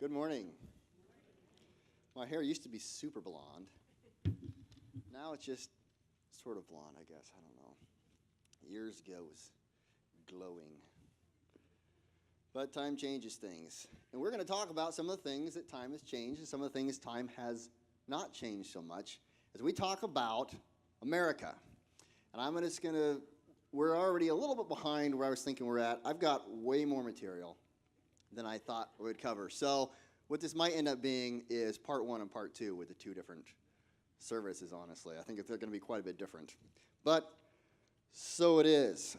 Good morning. My hair used to be super blonde. Now it's just sort of blonde, I guess. I don't know. Years ago it was glowing. But time changes things. And we're going to talk about some of the things that time has changed and some of the things time has not changed so much as we talk about America. And I'm just going to, we're already a little bit behind where I was thinking we're at. I've got way more material than I thought we would cover. So what this might end up being is part one and part two with the two different services, honestly. I think they're going to be quite a bit different. But so it is.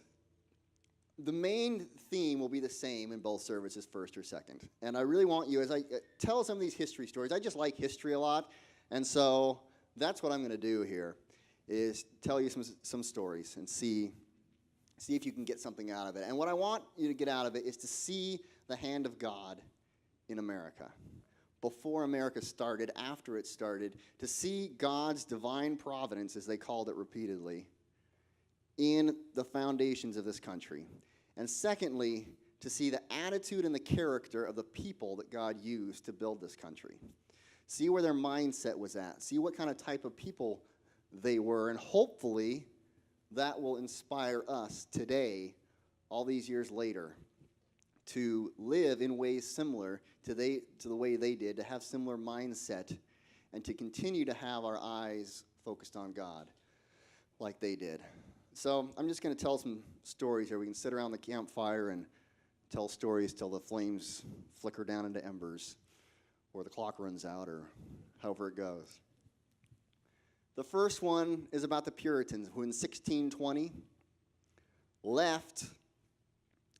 The main theme will be the same in both services, first or second. And I really want you, as I tell some of these history stories, I just like history a lot. And so that's what I'm going to do here, is tell you some stories and see if you can get something out of it. And what I want you to get out of it is to see the hand of God in America. Before America started, after it started, to see God's divine providence, as they called it repeatedly, in the foundations of this country. And secondly, to see the attitude and the character of the people that God used to build this country. See where their mindset was at. See what kind of type of people they were. And hopefully that will inspire us today, all these years later, to live in ways similar to the way they did, to have similar mindset, and to continue to have our eyes focused on God like they did. So I'm just going to tell some stories here. We can sit around the campfire and tell stories till the flames flicker down into embers, or the clock runs out, or however it goes. The first one is about the Puritans, who in 1620 left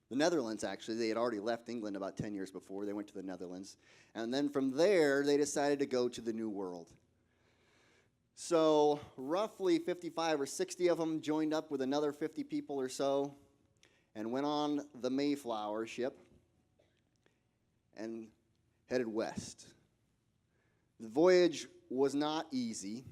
the Netherlands, actually. They had already left England about 10 years before. They went to the Netherlands. And then from there, they decided to go to the New World. So roughly 55 or 60 of them joined up with another 50 people or so and went on the Mayflower ship and headed west. The voyage was not easy,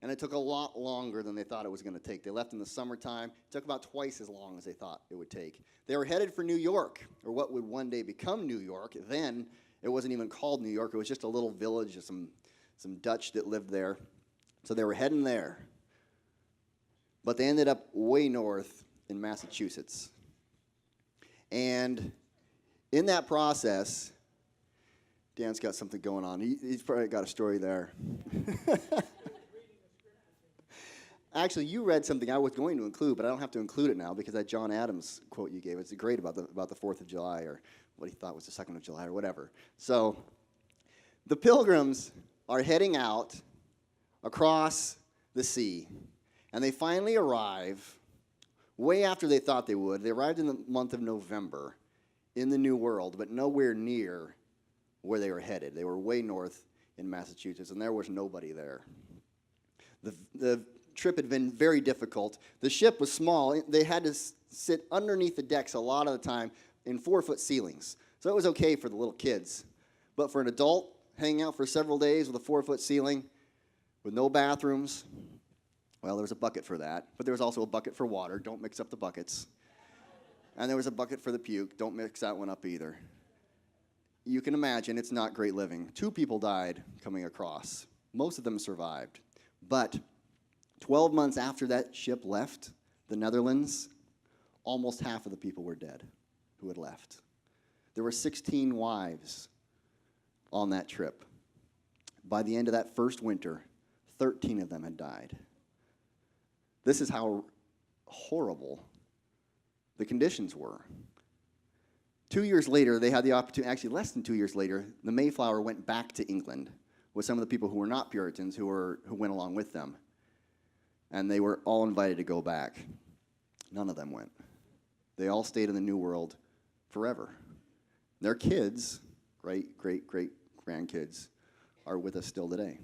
and it took a lot longer than they thought it was going to take. They left in the summertime. It took about twice as long as they thought it would take. They were headed for New York, or what would one day become New York. Then it wasn't even called New York. It was just a little village of some Dutch that lived there. So they were heading there. But they ended up way north in Massachusetts. And in that process, Dan's got something going on. He's probably got a story there. Actually, you read something I was going to include, but I don't have to include it now because that John Adams quote you gave, it's great about the 4th of July, or what he thought was the 2nd of July, or whatever. So the Pilgrims are heading out across the sea, and they finally arrive way after they thought they would. They arrived in the month of November in the New World, but nowhere near where they were headed. They were way north in Massachusetts, and there was nobody there. The trip had been very difficult. The ship was small. They had to sit underneath the decks a lot of the time in 4-foot ceilings. So it was okay for the little kids. But for an adult, hanging out for several days with a 4-foot ceiling, with no bathrooms, well, there was a bucket for that. But there was also a bucket for water. Don't mix up the buckets. And there was a bucket for the puke. Don't mix that one up either. You can imagine it's not great living. 2 people died coming across. Most of them survived. But 12 months after that ship left the Netherlands, almost half of the people were dead who had left. There were 16 wives on that trip. By the end of that first winter, 13 of them had died. This is how horrible the conditions were. 2 years later, they had the opportunity, actually less than 2 years later, the Mayflower went back to England with some of the people who were not Puritans who went along with them. And they were all invited to go back. None of them went. They all stayed in the New World forever. Their kids, great-great-great-grandkids, are with us still today.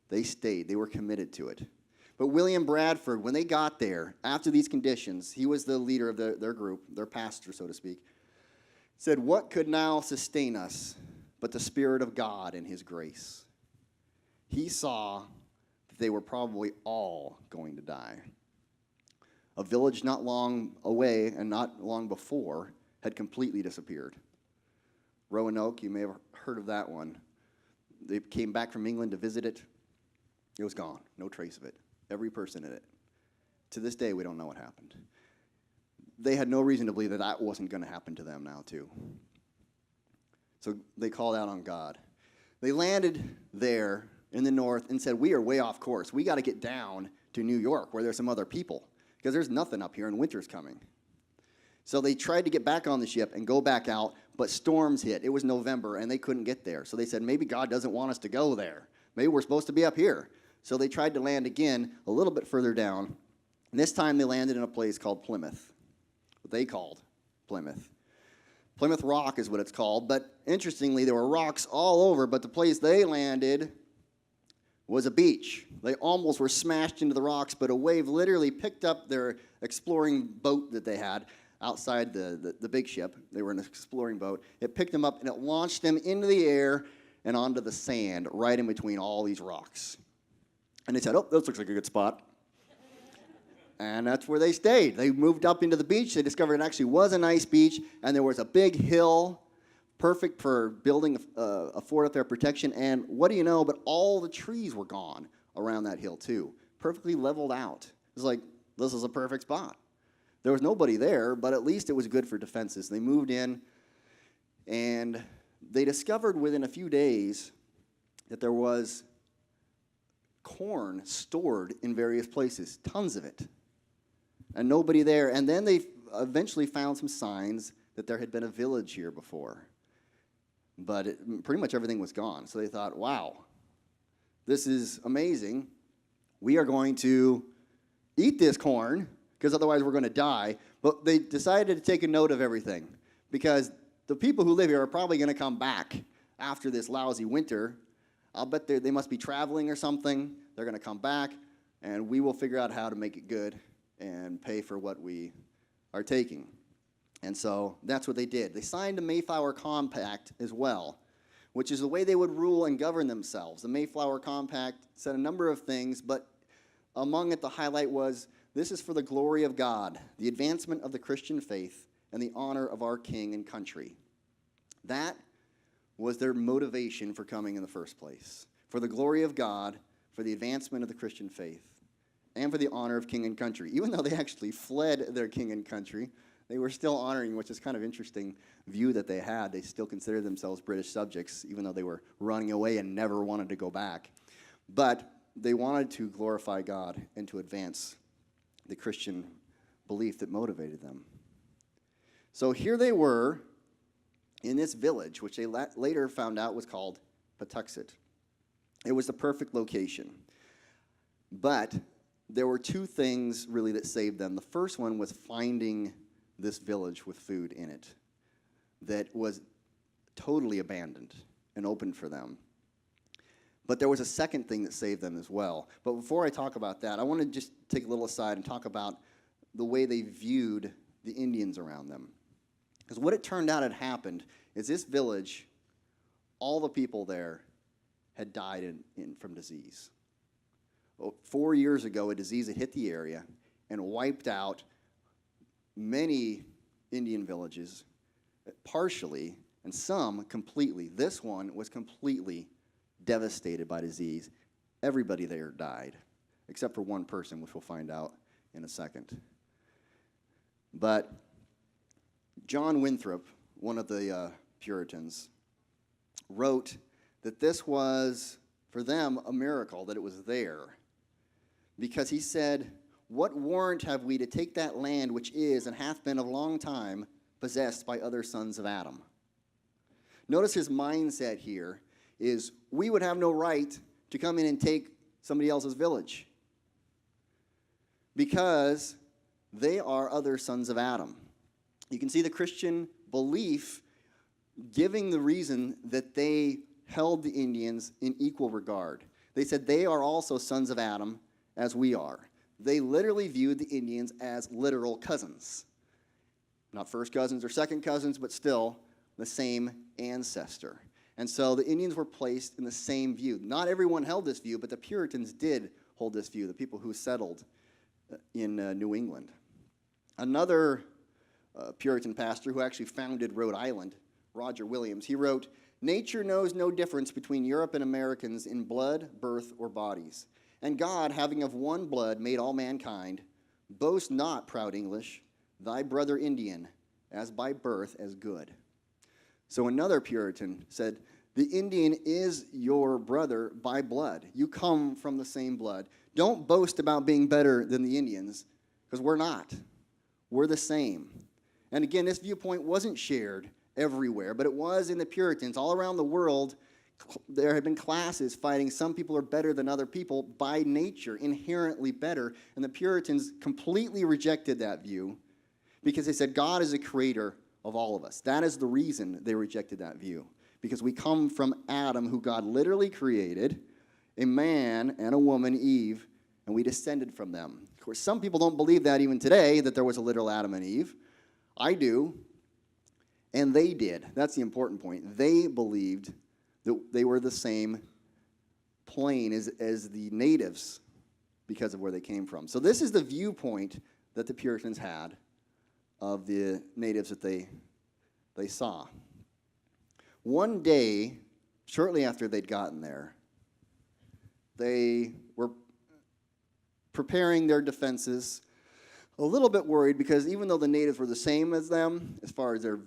They stayed. They were committed to it. But William Bradford, when they got there, after these conditions, he was the leader of their group, their pastor, so to speak, said, "What could now sustain us but the Spirit of God and His grace?" He saw that they were probably all going to die. A village not long away and not long before had completely disappeared. Roanoke, you may have heard of that one. They came back from England to visit it. It was gone, no trace of it. Every person in it. To this day, we don't know what happened. They had no reason to believe that that wasn't going to happen to them now, too. So they called out on God. They landed there in the north and said, we are way off course. We got to get down to New York where there's some other people because there's nothing up here and winter's coming. So they tried to get back on the ship and go back out, but storms hit. It was November, and they couldn't get there. So they said, maybe God doesn't want us to go there. Maybe we're supposed to be up here. So they tried to land again a little bit further down. And this time they landed in a place called Plymouth, what they called Plymouth. Plymouth Rock is what it's called, but interestingly, there were rocks all over, but the place they landed was a beach. They almost were smashed into the rocks, but a wave literally picked up their exploring boat that they had outside the big ship. They were in an exploring boat. It picked them up, and it launched them into the air and onto the sand right in between all these rocks. And they said, oh, this looks like a good spot. And that's where they stayed. They moved up into the beach. They discovered it actually was a nice beach, and there was a big hill, perfect for building a fort up there, protection. And what do you know, but all the trees were gone around that hill too, perfectly leveled out. It was like, this is a perfect spot. There was nobody there, but at least it was good for defenses. They moved in, and they discovered within a few days that there was corn stored in various places, tons of it, and nobody there. And then they eventually found some signs that there had been a village here before, but pretty much everything was gone. So they thought, wow, this is amazing. We are going to eat this corn, because otherwise we're going to die. But they decided to take a note of everything, because the people who live here are probably going to come back after this lousy winter. I'll bet they must be traveling or something. They're going to come back, and we will figure out how to make it good and pay for what we are taking. And so that's what they did. They signed a Mayflower Compact as well, which is the way they would rule and govern themselves. The Mayflower Compact said a number of things, but among it the highlight was, this is for the glory of God, the advancement of the Christian faith, and the honor of our king and country. That was their motivation for coming in the first place. For the glory of God, for the advancement of the Christian faith, and for the honor of king and country. Even though they actually fled their king and country, they were still honoring, which is kind of interesting view that they had. They still considered themselves British subjects, even though they were running away and never wanted to go back. But they wanted to glorify God and to advance the Christian belief that motivated them. So here they were in this village, which they later found out was called Patuxet. It was the perfect location. But there were two things really that saved them. The first one was finding this village with food in it that was totally abandoned and open for them. But there was a second thing that saved them as well. But before I talk about that, I want to just take a little aside and talk about the way they viewed the Indians around them. Because what it turned out had happened is this village, all the people there had died from disease. 4 years ago, a disease had hit the area and wiped out many Indian villages, partially, and some completely. This one was completely devastated by disease. Everybody there died, except for one person, which we'll find out in a second. But John Winthrop, one of the Puritans, wrote that this was, for them, a miracle that it was there. Because he said, what warrant have we to take that land which is and hath been of long time possessed by other sons of Adam? Notice his mindset here is we would have no right to come in and take somebody else's village because they are other sons of Adam. You can see the Christian belief giving the reason that they held the Indians in equal regard. They said they are also sons of Adam as we are. They literally viewed the Indians as literal cousins. Not first cousins or second cousins, but still the same ancestor. And so the Indians were placed in the same view. Not everyone held this view, but the Puritans did hold this view, the people who settled in New England. Another Puritan pastor who actually founded Rhode Island Roger Williams. He wrote, "Nature knows no difference between Europe and Americans in blood, birth, or bodies. And God, having of one blood made all mankind, boast not, proud English, thy brother Indian, as by birth as good." So another Puritan said, the Indian is your brother by blood. You come from the same blood. Don't boast about being better than the Indians, because we're not. We're the same. And again, this viewpoint wasn't shared everywhere, but it was in the Puritans. All around the world, there have been classes fighting some people are better than other people by nature, inherently better. And the Puritans completely rejected that view because they said God is the creator of all of us. That is the reason they rejected that view. Because we come from Adam, who God literally created, a man and a woman, Eve, and we descended from them. Of course, some people don't believe that even today, that there was a literal Adam and Eve. I do, and they did. That's the important point. They believed that they were the same plane as the natives because of where they came from. So this is the viewpoint that the Puritans had of the natives that they saw. One day, shortly after they'd gotten there, they were preparing their defenses, a little bit worried because even though the natives were the same as them, as far as their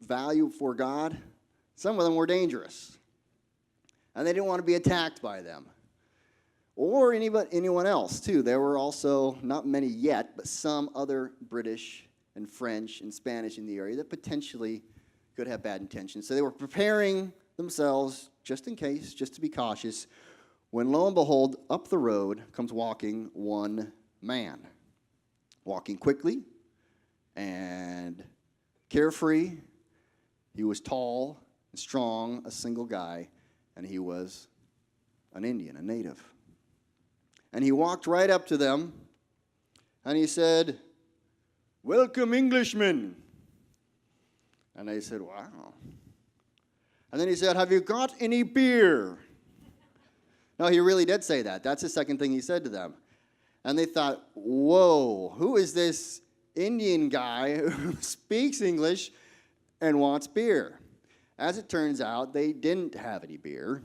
value for God, some of them were dangerous. And they didn't want to be attacked by them. Or anyone else, too. There were also, not many yet, but some other British and French and Spanish in the area that potentially could have bad intentions. So they were preparing themselves, just in case, just to be cautious, when lo and behold, up the road comes walking one man. Walking quickly and carefree. He was tall and strong, a single guy, and he was an Indian, a native. And he walked right up to them, and he said, "Welcome, Englishmen." And they said, "Wow." And then he said, "Have you got any beer?" No, he really did say that. That's the second thing he said to them. And they thought, whoa, who is this Indian guy who speaks English and wants beer? As it turns out, they didn't have any beer.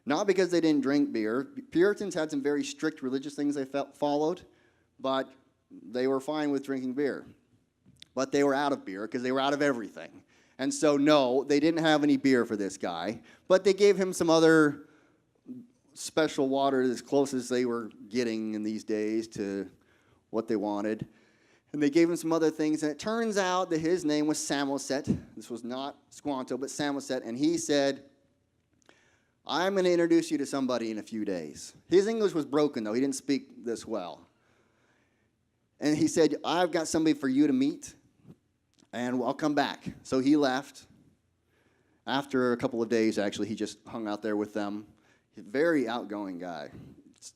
Not because they didn't drink beer. Puritans had some very strict religious things they followed, but they were fine with drinking beer. But they were out of beer because they were out of everything. And so, no, they didn't have any beer for this guy, but they gave him some other special water as close as they were getting in these days to what they wanted. And they gave him some other things, and it turns out that his name was Samoset. This was not Squanto, but Samoset, and he said, "I'm going to introduce you to somebody in a few days." His English was broken, though. He didn't speak this well. And he said, "I've got somebody for you to meet, and I'll come back." So he left. After a couple of days, actually, he just hung out there with them. He's a very outgoing guy.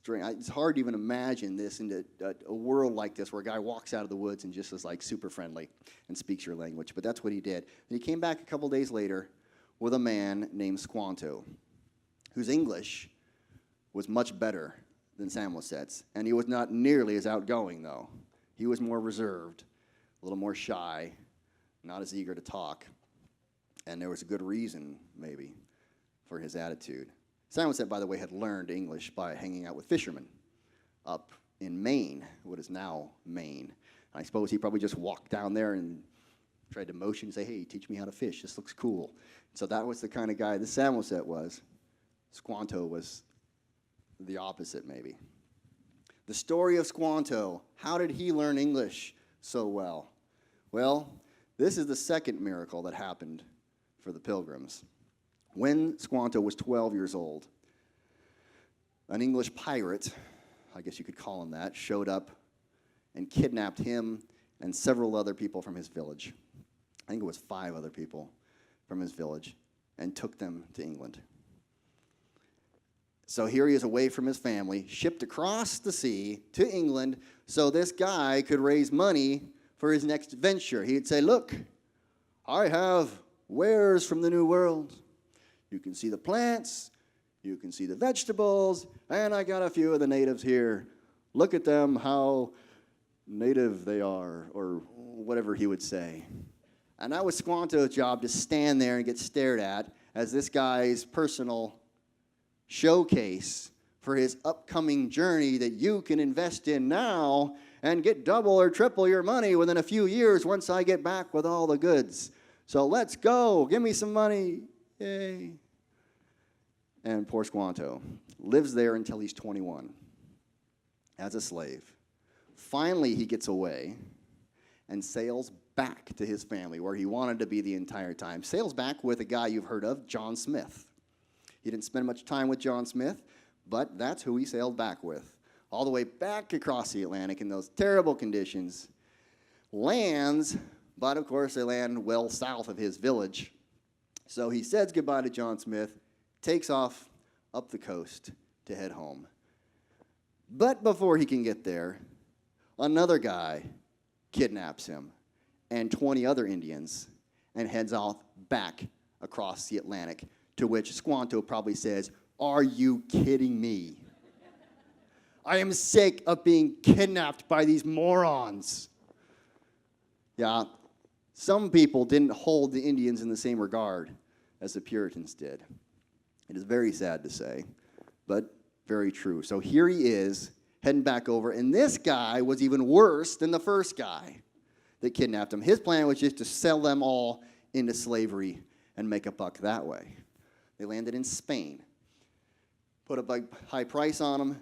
It's hard to even imagine this in a world like this where a guy walks out of the woods and just is like super friendly and speaks your language. But that's what he did. And he came back a couple days later with a man named Squanto, whose English was much better than Samoset's. And he was not nearly as outgoing, though. He was more reserved, a little more shy, not as eager to talk. And there was a good reason, maybe, for his attitude. Samoset, by the way, had learned English by hanging out with fishermen up in Maine, what is now Maine. I suppose he probably just walked down there and tried to motion and say, "Hey, teach me how to fish. This looks cool." So that was the kind of guy that Samoset was. Squanto was the opposite, maybe. The story of Squanto. How did he learn English so well? Well, this is the second miracle that happened for the Pilgrims. When Squanto was 12 years old, an English pirate, I guess you could call him that, showed up and kidnapped him and several other people from his village. I think it was 5 other people from his village, and took them to England. So here he is away from his family, shipped across the sea to England so this guy could raise money for his next venture. He'd say, "Look, I have wares from the New World. You can see the plants, you can see the vegetables, and I got a few of the natives here. Look at them, how native they are," or whatever he would say. And that was Squanto's job, to stand there and get stared at as this guy's personal showcase for his upcoming journey that you can invest in now and get double or triple your money within a few years once I get back with all the goods. So let's go. Give me some money. Yay. And poor Squanto lives there until he's 21 as a slave. Finally, he gets away and sails back to his family where he wanted to be the entire time. Sails back with a guy you've heard of, John Smith. He didn't spend much time with John Smith, but that's who he sailed back with. All the way back across the Atlantic in those terrible conditions. Lands, but of course they land well south of his village. So he says goodbye to John Smith, takes off up the coast to head home. But before he can get there, another guy kidnaps him and 20 other Indians and heads off back across the Atlantic, to which Squanto probably says, "Are you kidding me? I am sick of being kidnapped by these morons." Yeah, some people didn't hold the Indians in the same regard as the Puritans did. It is very sad to say, but very true. So here he is, heading back over, and this guy was even worse than the first guy that kidnapped him. His plan was just to sell them all into slavery and make a buck that way. They landed in Spain, put a high price on them,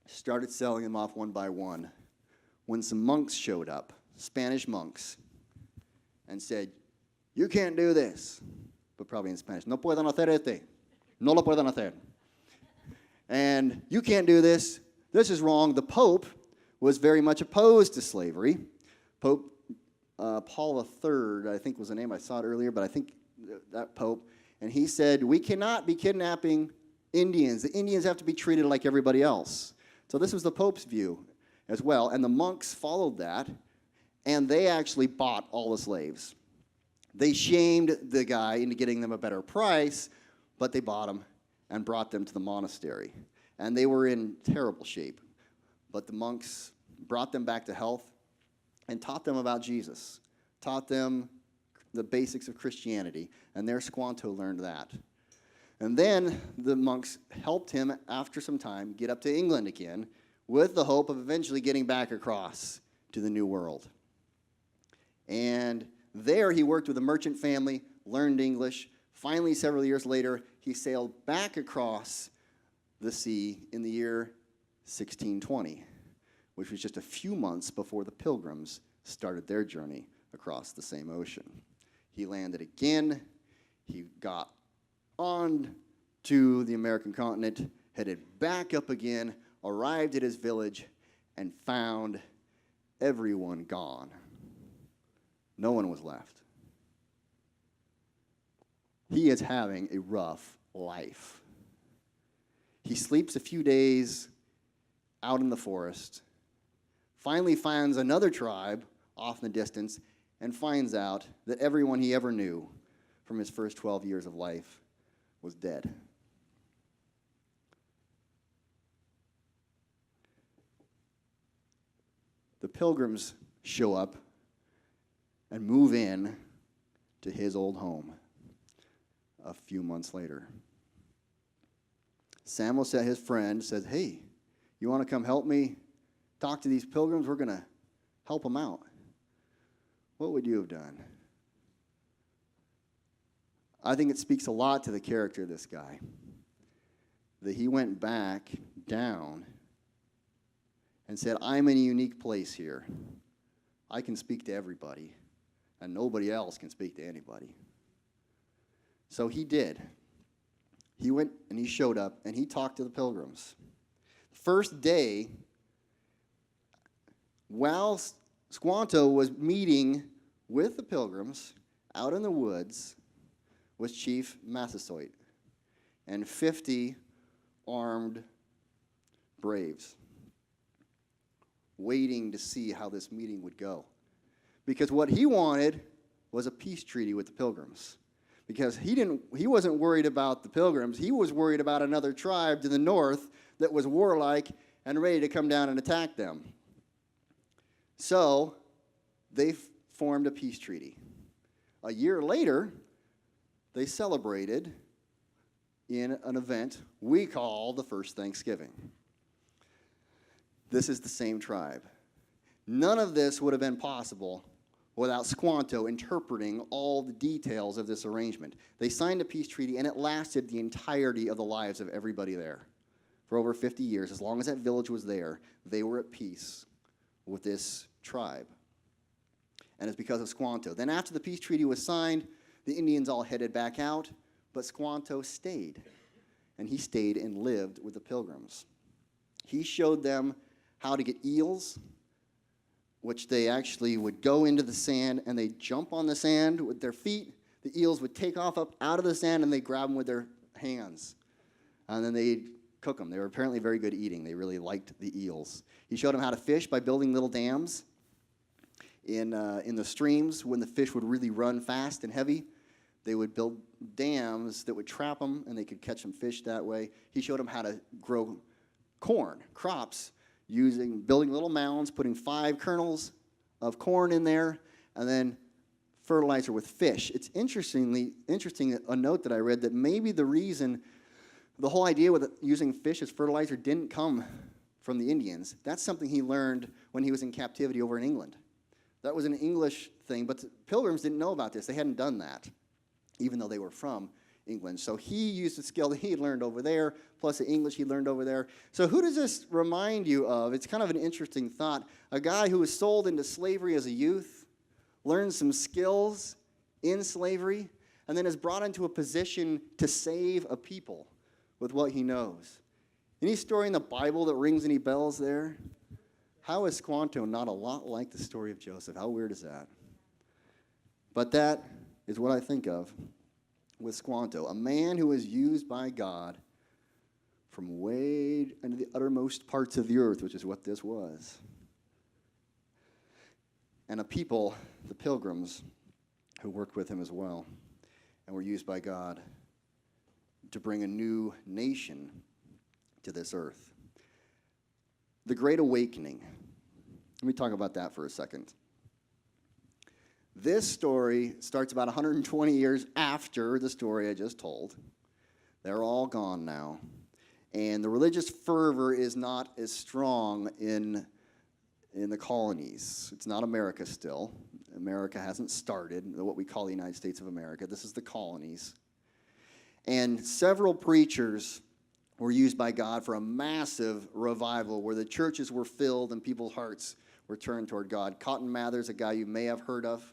started selling them off one by one. When some monks showed up, Spanish monks, and said, "You can't do this," but probably in Spanish, "No puedo hacer este, no lo puedo hacer." And "you can't do this, this is wrong." The Pope was very much opposed to slavery. Pope Paul III, I think was the name, I saw it earlier, but I think that Pope, and he said, "We cannot be kidnapping Indians. The Indians have to be treated like everybody else." So this was the Pope's view as well, and the monks followed that, and they actually bought all the slaves. They shamed the guy into getting them a better price, but they bought them and brought them to the monastery. And they were in terrible shape, but the monks brought them back to health and taught them about Jesus, taught them the basics of Christianity, and there Squanto learned that. And then the monks helped him, after some time, get up to England again with the hope of eventually getting back across to the New World. And there he worked with a merchant family, learned English. Finally, several years later, he sailed back across the sea in the year 1620, which was just a few months before the Pilgrims started their journey across the same ocean. He landed again. He got on to the American continent, headed back up again, arrived at his village, and found everyone gone. No one was left. He is having a rough life. He sleeps a few days out in the forest, finally finds another tribe off in the distance, and finds out that everyone he ever knew from his first 12 years of life was dead. The Pilgrims show up and move in to his old home a few months later. Samuel, his friend, says, "Hey, you want to come help me talk to these pilgrims? We're going to help them out." What would you have done? I think it speaks a lot to the character of this guy, that he went back down and said, "I'm in a unique place here. I can speak to everybody, and nobody else can speak to anybody." So he did. He went and he showed up and he talked to the pilgrims. First day, while Squanto was meeting with the pilgrims out in the woods, was Chief Massasoit and 50 armed braves waiting to see how this meeting would go. Because what he wanted was a peace treaty with the pilgrims. Because he wasn't worried about the pilgrims, he was worried about another tribe to the north that was warlike and ready to come down and attack them. So they formed a peace treaty. A year later, they celebrated in an event we call the first Thanksgiving. This is the same tribe. None of this would have been possible without Squanto interpreting all the details of this arrangement. They signed a peace treaty, and it lasted the entirety of the lives of everybody there. For over 50 years, as long as that village was there, they were at peace with this tribe. And it's because of Squanto. Then after the peace treaty was signed, the Indians all headed back out, but Squanto stayed. And he stayed and lived with the Pilgrims. He showed them how to get eels, which they actually would go into the sand, and they'd jump on the sand with their feet. The eels would take off up out of the sand, and they'd grab them with their hands. And then they'd cook them. They were apparently very good eating. They really liked the eels. He showed them how to fish by building little dams in the streams. When the fish would really run fast and heavy, they would build dams that would trap them, and they could catch some fish that way. He showed them how to grow corn, crops, building little mounds, putting 5 kernels of corn in there, and then fertilizer with fish. It's interesting, a note that I read, that maybe the reason the whole idea with using fish as fertilizer didn't come from the Indians. That's something he learned when he was in captivity over in England. That was an English thing, but the Pilgrims didn't know about this. They hadn't done that, even though they were from England. So he used the skill that he had learned over there, plus the English he learned over there. So who does this remind you of? It's kind of an interesting thought. A guy who was sold into slavery as a youth, learned some skills in slavery, and then is brought into a position to save a people with what he knows. Any story in the Bible that rings any bells there? How is Squanto not a lot like the story of Joseph? How weird is that? But that is what I think of with Squanto, a man who is used by God from way into the uttermost parts of the earth, which is what this was. And a people, the Pilgrims, who worked with him as well and were used by God to bring a new nation to this earth. The Great Awakening. Let me talk about that for a second. This story starts about 120 years after the story I just told. They're all gone now. And the religious fervor is not as strong in the colonies. It's not America still. America hasn't started, what we call the United States of America. This is the colonies. And several preachers were used by God for a massive revival where the churches were filled and people's hearts were turned toward God. Cotton Mather's a guy you may have heard of.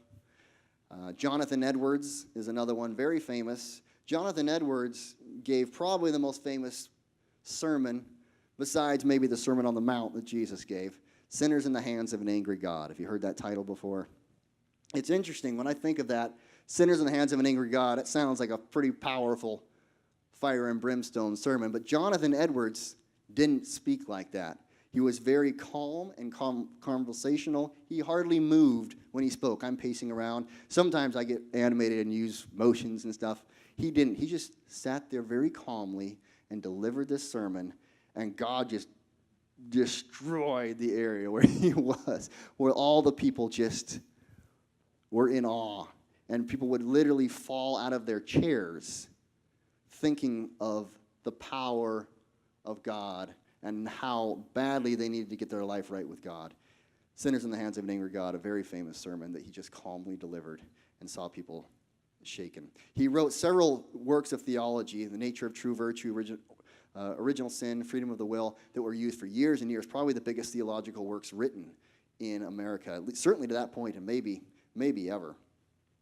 Jonathan Edwards is another one, very famous. Jonathan Edwards gave probably the most famous sermon, besides maybe the Sermon on the Mount that Jesus gave, Sinners in the Hands of an Angry God. Have you heard that title before? It's interesting, when I think of that, Sinners in the Hands of an Angry God, it sounds like a pretty powerful fire and brimstone sermon, but Jonathan Edwards didn't speak like that. He was very calm and conversational. He hardly moved when he spoke. I'm pacing around. Sometimes I get animated and use motions and stuff. He didn't. He just sat there very calmly and delivered this sermon, and God just destroyed the area where he was, where all the people just were in awe, and people would literally fall out of their chairs thinking of the power of God and how badly they needed to get their life right with God. Sinners in the Hands of an Angry God, a very famous sermon that he just calmly delivered and saw people shaken. He wrote several works of theology, The Nature of True Virtue, Original Sin, Freedom of the Will, that were used for years and years, probably the biggest theological works written in America, certainly to that point, and maybe ever.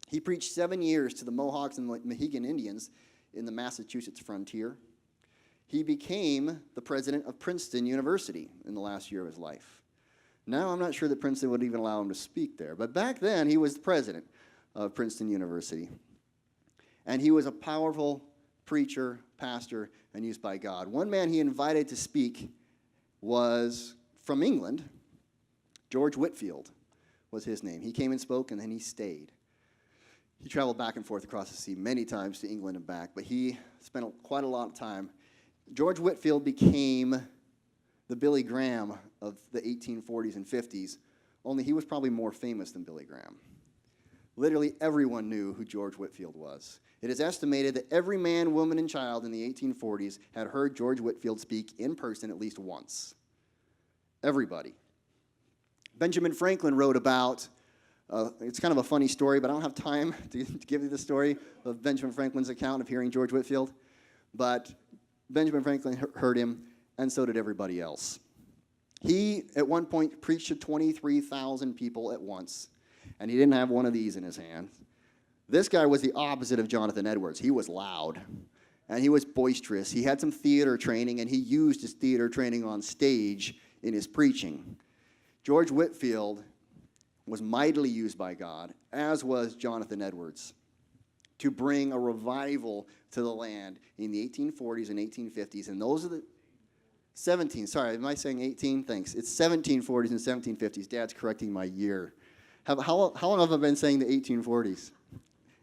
He preached 7 years to the Mohawks and the Mohegan Indians in the Massachusetts frontier. He became the president of Princeton University in the last year of his life. Now I'm not sure that Princeton would even allow him to speak there, but back then he was the president of Princeton University. And he was a powerful preacher, pastor, and used by God. One man he invited to speak was from England. George Whitefield was his name. He came and spoke, and then he stayed. He traveled back and forth across the sea many times to England and back, but he spent quite a lot of time. George Whitefield became the Billy Graham of the 1840s and 50s, only he was probably more famous than Billy Graham. Literally everyone knew who George Whitefield was. It is estimated that every man, woman, and child in the 1840s had heard George Whitefield speak in person at least once. Everybody. Benjamin Franklin wrote about, it's kind of a funny story, but I don't have time to give you the story of Benjamin Franklin's account of hearing George Whitefield. But Benjamin Franklin heard him, and so did everybody else. He, at one point, preached to 23,000 people at once, and he didn't have one of these in his hand. This guy was the opposite of Jonathan Edwards. He was loud, and he was boisterous. He had some theater training, and he used his theater training on stage in his preaching. George Whitefield was mightily used by God, as was Jonathan Edwards, to bring a revival to the land in the 1840s and 1850s. And those are the 17, sorry, am I saying 18? Thanks. It's 1740s and 1750s. Dad's correcting my year. How long have I been saying the 1840s?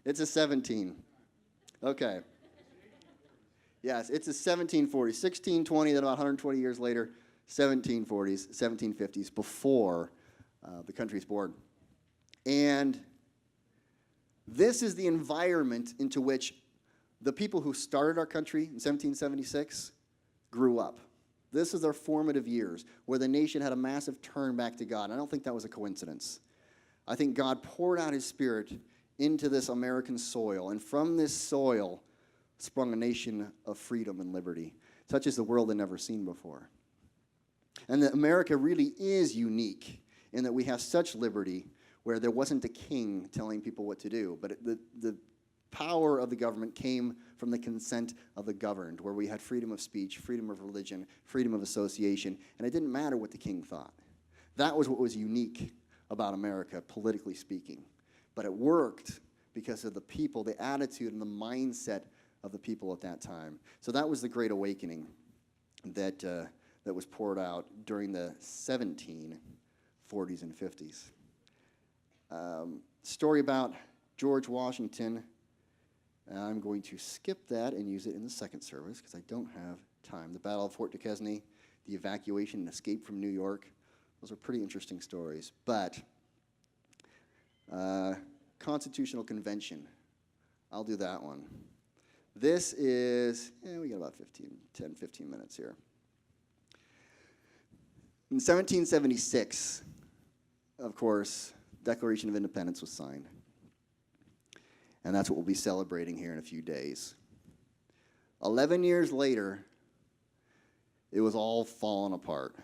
It's a 17. Okay. Yes, it's a 1740s. 1620, then about 120 years later, 1740s, 1750s, before the country's born. And this is the environment into which the people who started our country in 1776 grew up. This is their formative years, where the nation had a massive turn back to God. And I don't think that was a coincidence. I think God poured out his Spirit into this American soil, and from this soil sprung a nation of freedom and liberty, such as the world had never seen before. And that America really is unique in that we have such liberty where there wasn't a king telling people what to do, but the power of the government came from the consent of the governed, where we had freedom of speech, freedom of religion, freedom of association, and it didn't matter what the king thought. That was what was unique about America, politically speaking. But it worked because of the people, the attitude, and the mindset of the people at that time. So that was the Great Awakening that was poured out during the 1740s and 50s. Story about George Washington. I'm going to skip that and use it in the second service because I don't have time. The Battle of Fort Duquesne, the evacuation and escape from New York. Those are pretty interesting stories. But Constitutional Convention. I'll do that one. This is, we got about 15 minutes here. In 1776, of course, Declaration of Independence was signed. And that's what we'll be celebrating here in a few days. 11 years later, it was all fallen apart.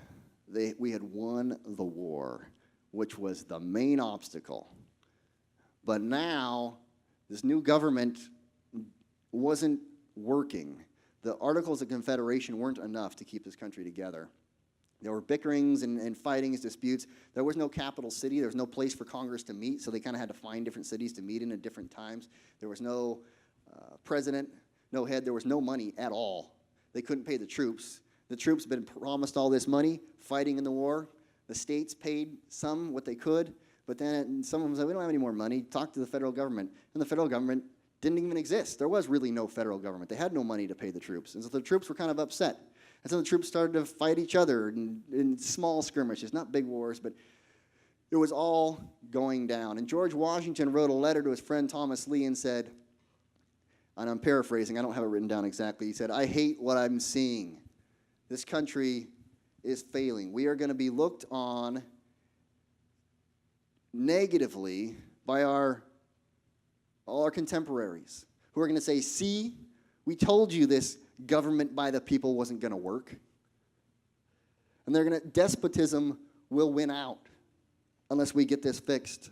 We had won the war, which was the main obstacle. But now, this new government wasn't working. The Articles of Confederation weren't enough to keep this country together. There were bickerings and fightings, disputes. There was no capital city. There was no place for Congress to meet, so they kind of had to find different cities to meet in at different times. There was no president, no head. There was no money at all. They couldn't pay the troops. The troops had been promised all this money, fighting in the war. The states paid some what they could, but then some of them said, we don't have any more money. Talk to the federal government. And the federal government didn't even exist. There was really no federal government. They had no money to pay the troops. And so the troops were kind of upset. And so the troops started to fight each other in small skirmishes, not big wars, but it was all going down. And George Washington wrote a letter to his friend Thomas Lee and said, and I'm paraphrasing, I don't have it written down exactly, he said, I hate what I'm seeing. This country is failing. We are going to be looked on negatively by all our contemporaries who are going to say, see, we told you this government by the people wasn't going to work. And despotism will win out unless we get this fixed.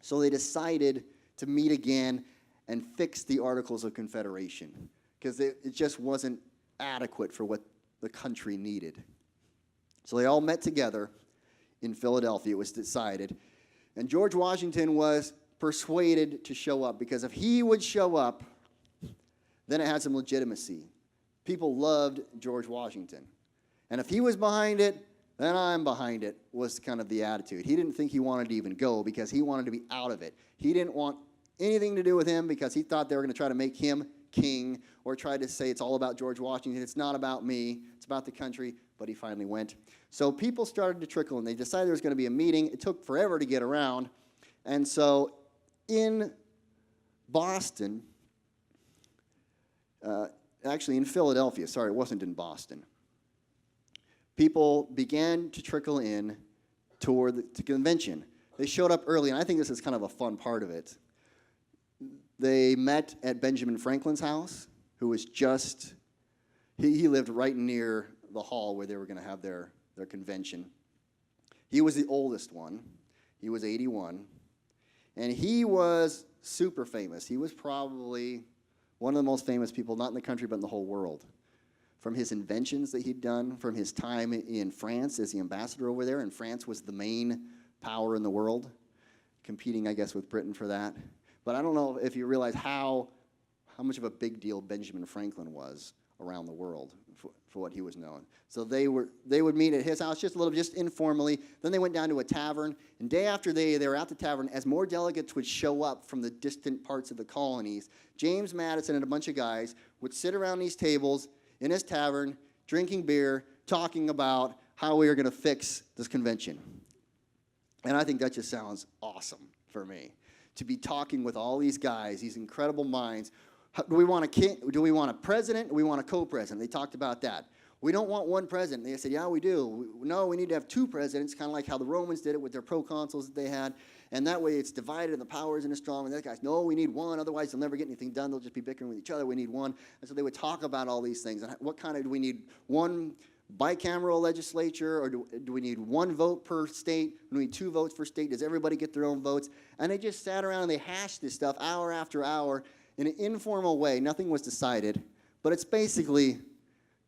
So they decided to meet again and fix the Articles of Confederation because it just wasn't adequate for what the country needed. So they all met together in Philadelphia, it was decided. And George Washington was persuaded to show up because if he would show up, then it had some legitimacy. People loved George Washington. And if he was behind it, then I'm behind it, was kind of the attitude. He didn't think he wanted to even go because he wanted to be out of it. He didn't want anything to do with him because he thought they were going to try to make him king or try to say it's all about George Washington. It's not about me. It's about the country. But he finally went. So people started to trickle, and they decided there was going to be a meeting. It took forever to get around. And so in Boston, actually in Philadelphia, sorry, it wasn't in Boston, people began to trickle in toward the convention. They showed up early, and I think this is kind of a fun part of it. They met at Benjamin Franklin's house, who was just, he lived right near the hall where they were going to have their convention. He was the oldest one. He was 81. And he was super famous. He was probably one of the most famous people, not in the country, but in the whole world. From his inventions that he'd done, from his time in France as the ambassador over there, and France was the main power in the world, competing, I guess, with Britain for that. But I don't know if you realize how much of a big deal Benjamin Franklin was around the world for what he was known. So they would meet at his house just informally. Then they went down to a tavern, and day after day they were at the tavern. As more delegates would show up from the distant parts of the colonies, James Madison and a bunch of guys would sit around these tables in his tavern, drinking beer, talking about how we are going to fix this convention. And I think that just sounds awesome for me, to be talking with all these guys, these incredible minds. Do we want a king? Do we want a president? Do we want a co-president? They talked about that. We don't want one president. They said, yeah, we do. No, we need to have two presidents, kind of like how the Romans did it with their proconsuls that they had. And that way it's divided and the power isn't as strong. And the other guys, no, we need one. Otherwise, they'll never get anything done. They'll just be bickering with each other. We need one. And so they would talk about all these things. And what kind of, do we need one bicameral legislature, or do we need one vote per state? Do we need two votes per state? Does everybody get their own votes? And they just sat around and they hashed this stuff hour after hour in an informal way. Nothing was decided. But it's basically,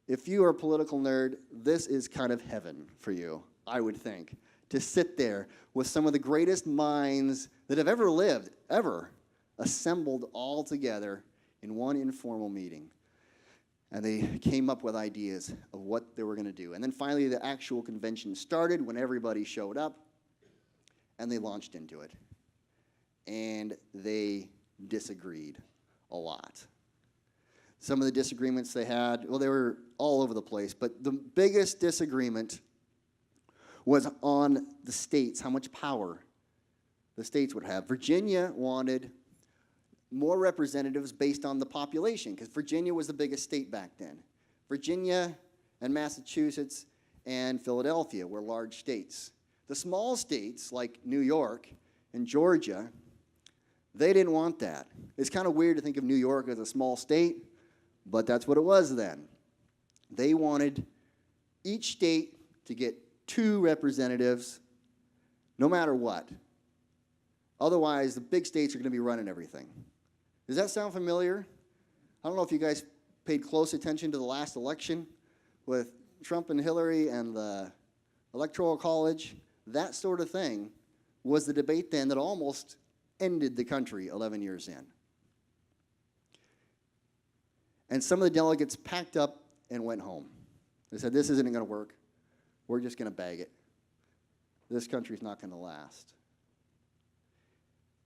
if you are a political nerd, this is kind of heaven for you, I would think, to sit there with some of the greatest minds that have ever lived, ever, assembled all together in one informal meeting. And they came up with ideas of what they were going to do. And then finally the actual convention started when everybody showed up, and they launched into it. And they disagreed a lot. Some of the disagreements they had, well, they were all over the place, but the biggest disagreement was on the states, how much power the states would have. Virginia wanted more representatives based on the population, because Virginia was the biggest state back then. Virginia and Massachusetts and Philadelphia were large states. The small states, like New York and Georgia, they didn't want that. It's kind of weird to think of New York as a small state, but that's what it was then. They wanted each state to get 2 representatives, no matter what. Otherwise, the big states are going to be running everything. Does that sound familiar? I don't know if you guys paid close attention to the last election with Trump and Hillary and the Electoral College. That sort of thing was the debate then that almost ended the country 11 years in. And some of the delegates packed up and went home. They said, this isn't going to work. We're just going to bag it. This country's not going to last.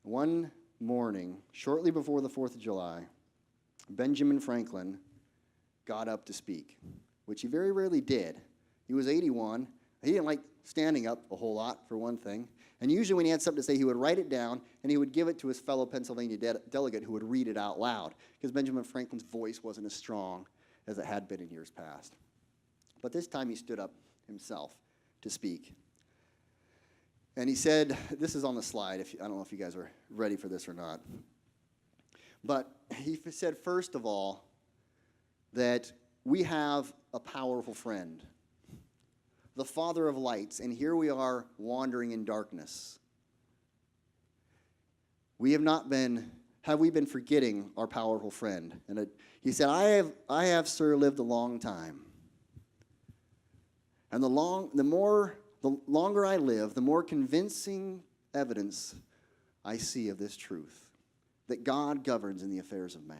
One morning, shortly before the 4th of July, Benjamin Franklin got up to speak, which he very rarely did. He was 81. He didn't like standing up a whole lot, for one thing. And usually when he had something to say, he would write it down, and he would give it to his fellow Pennsylvania delegate who would read it out loud, because Benjamin Franklin's voice wasn't as strong as it had been in years past. But this time he stood up himself to speak. And he said, this is on the slide, I don't know if you guys are ready for this or not. But he said, first of all, that we have a powerful friend, the Father of lights, and here we are wandering in darkness. Have we been forgetting our powerful friend? And he said, I have, sir, lived a long time. And the longer I live, the more convincing evidence I see of this truth, that God governs in the affairs of man.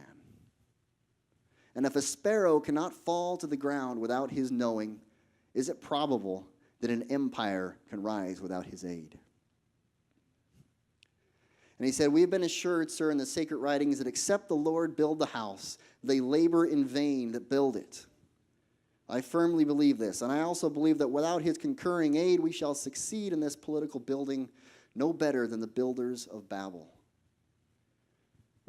And if a sparrow cannot fall to the ground without his knowing, is it probable that an empire can rise without his aid? And he said, we have been assured, sir, in the sacred writings that except the Lord build the house, they labor in vain that build it. I firmly believe this, and I also believe that without his concurring aid, we shall succeed in this political building no better than the builders of Babel.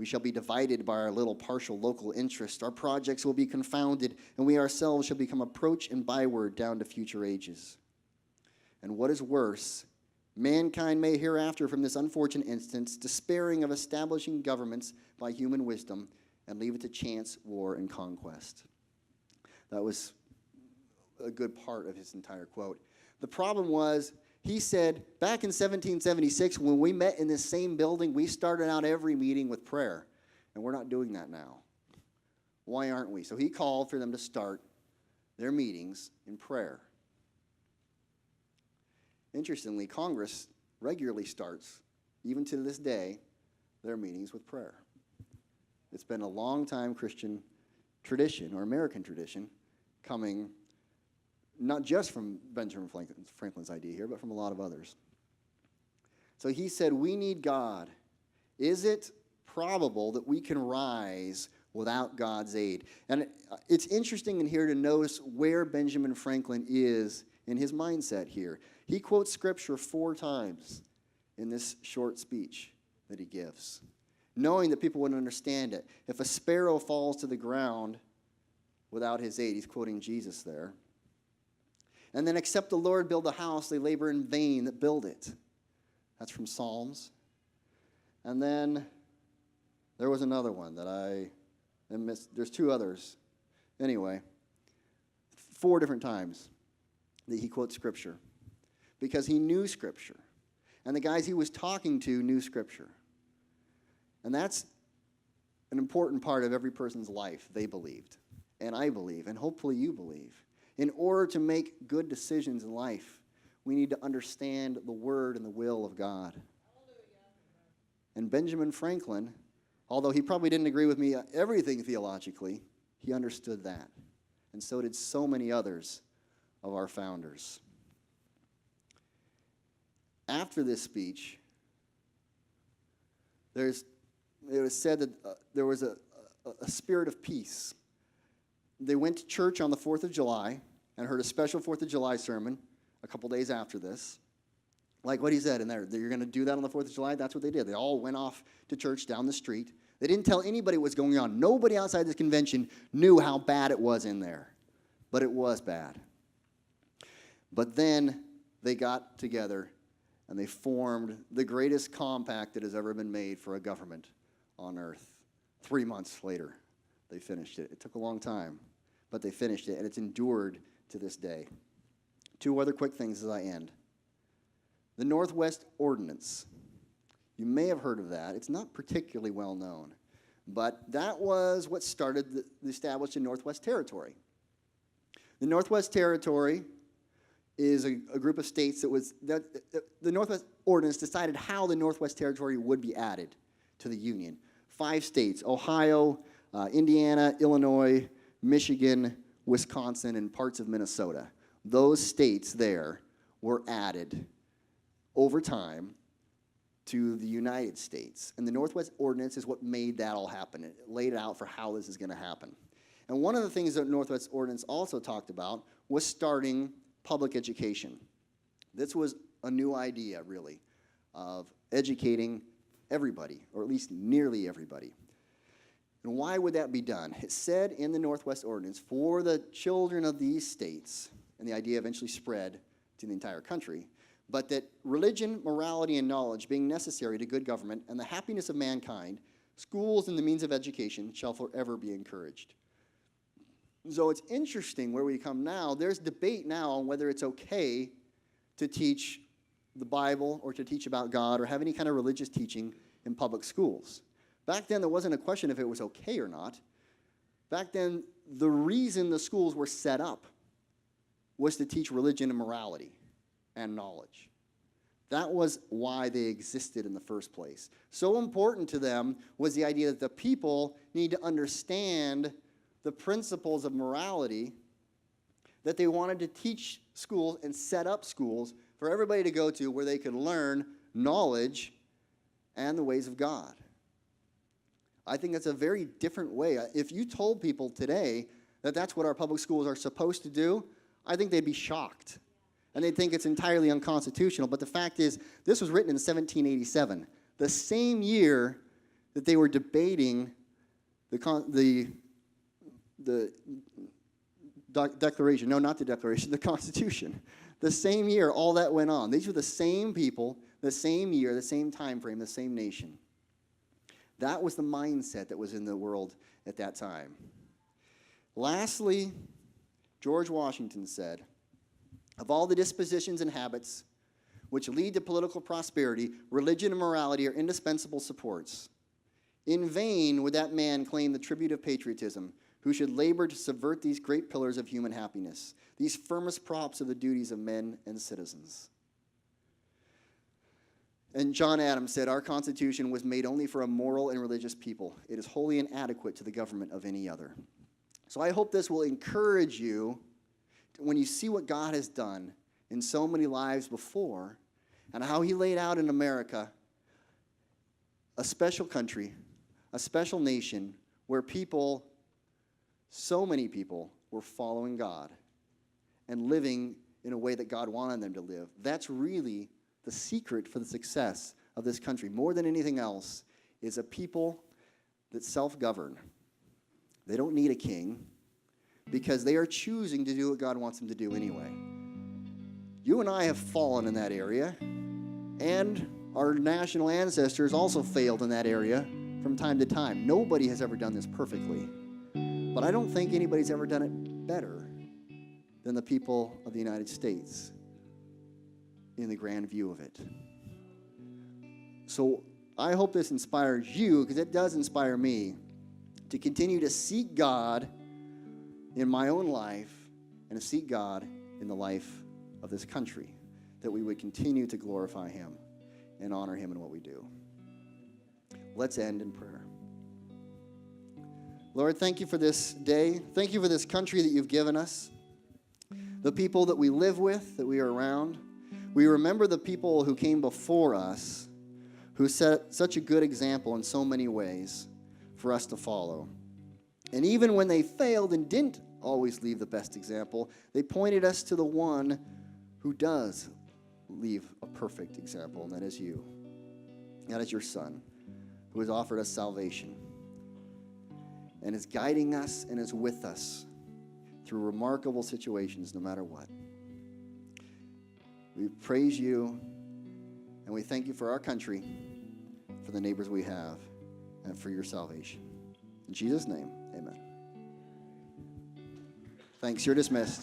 We shall be divided by our little partial local interest. Our projects will be confounded, and we ourselves shall become approach and byword down to future ages. And what is worse, mankind may hereafter from this unfortunate instance, despairing of establishing governments by human wisdom, and leave it to chance, war, and conquest. That was a good part of his entire quote. The problem was, he said, back in 1776, when we met in this same building, we started out every meeting with prayer, and we're not doing that now. Why aren't we? So he called for them to start their meetings in prayer. Interestingly, Congress regularly starts, even to this day, their meetings with prayer. It's been a long-time Christian tradition, or American tradition, coming not just from Benjamin Franklin's idea here, but from a lot of others. So he said, we need God. Is it probable that we can rise without God's aid? And it's interesting in here to notice where Benjamin Franklin is in his mindset here. He quotes Scripture 4 times in this short speech that he gives, knowing that people wouldn't understand it. If a sparrow falls to the ground without his aid, he's quoting Jesus there. And then, except the Lord build a house, they labor in vain that build it. That's from Psalms. And then there was another one that I missed. There's 2 others. Anyway, 4 different times that he quotes Scripture, because he knew Scripture. And the guys he was talking to knew Scripture. And that's an important part of every person's life, they believed. And I believe, and hopefully you believe. In order to make good decisions in life, we need to understand the Word and the will of God. And Benjamin Franklin, although he probably didn't agree with me everything theologically, he understood that. And so did so many others of our founders. After this speech, it was said that there was a spirit of peace. They went to church on the 4th of July and heard a special 4th of July sermon a couple days after this. Like what he said in there, that you're going to do that on the 4th of July? That's what they did. They all went off to church down the street. They didn't tell anybody what was going on. Nobody outside this convention knew how bad it was in there. But it was bad. But then they got together and they formed the greatest compact that has ever been made for a government on earth. 3 months later, they finished it. It took a long time, but they finished it, and it's endured to this day. 2 other quick things as I end. The Northwest Ordinance. You may have heard of that. It's not particularly well known, but that was what started the established in Northwest Territory. The Northwest Territory is a group of states that the Northwest Ordinance decided how the Northwest Territory would be added to the Union. 5 states, Ohio, Indiana, Illinois, Michigan, Wisconsin, and parts of Minnesota. Those states there were added over time to the United States. And the Northwest Ordinance is what made that all happen. It laid out for how this is going to happen. And one of the things that Northwest Ordinance also talked about was starting public education. This was a new idea, really, of educating everybody, or at least nearly everybody. And why would that be done? It said in the Northwest Ordinance, for the children of these states, and the idea eventually spread to the entire country, but that religion, morality, and knowledge being necessary to good government and the happiness of mankind, schools and the means of education shall forever be encouraged. So it's interesting where we come now. There's debate now on whether it's okay to teach the Bible or to teach about God or have any kind of religious teaching in public schools. Back then, there wasn't a question if it was okay or not. Back then, the reason the schools were set up was to teach religion and morality and knowledge. That was why they existed in the first place. So important to them was the idea that the people need to understand the principles of morality, that they wanted to teach schools and set up schools for everybody to go to where they could learn knowledge and the ways of God. I think that's a very different way. If you told people today that that's what our public schools are supposed to do, I think they'd be shocked. And they'd think it's entirely unconstitutional. But the fact is, this was written in 1787, the same year that they were debating the Declaration. No, not the Declaration, the Constitution. The same year all that went on. These were the same people, the same year, the same time frame, the same nation. That was the mindset that was in the world at that time. Lastly, George Washington said, of all the dispositions and habits which lead to political prosperity, religion and morality are indispensable supports. In vain would that man claim the tribute of patriotism, who should labor to subvert these great pillars of human happiness, these firmest props of the duties of men and citizens. And John Adams said, our Constitution was made only for a moral and religious people. It is wholly inadequate to the government of any other. So I hope this will encourage you when you see what God has done in so many lives before and how he laid out in America a special country, a special nation where people, so many people, were following God and living in a way that God wanted them to live. That's really the secret for the success of this country. More than anything else, is a people that self-govern. They don't need a king because they are choosing to do what God wants them to do anyway. You and I have fallen in that area, and our national ancestors also failed in that area from time to time. Nobody has ever done this perfectly, but I don't think anybody's ever done it better than the people of the United States in the grand view of it. So I hope this inspires you, because it does inspire me, to continue to seek God in my own life and to seek God in the life of this country, that we would continue to glorify him and honor him in what we do. Let's end in prayer. Lord, thank you for this day. Thank you for this country that you've given us, the people that we live with, that we are around. We remember the people who came before us, who set such a good example in so many ways for us to follow. And even when they failed and didn't always leave the best example, they pointed us to the one who does leave a perfect example, and that is you. That is your Son, who has offered us salvation and is guiding us and is with us through remarkable situations no matter what. We praise you, and we thank you for our country, for the neighbors we have, and for your salvation. In Jesus' name, amen. Thanks. You're dismissed.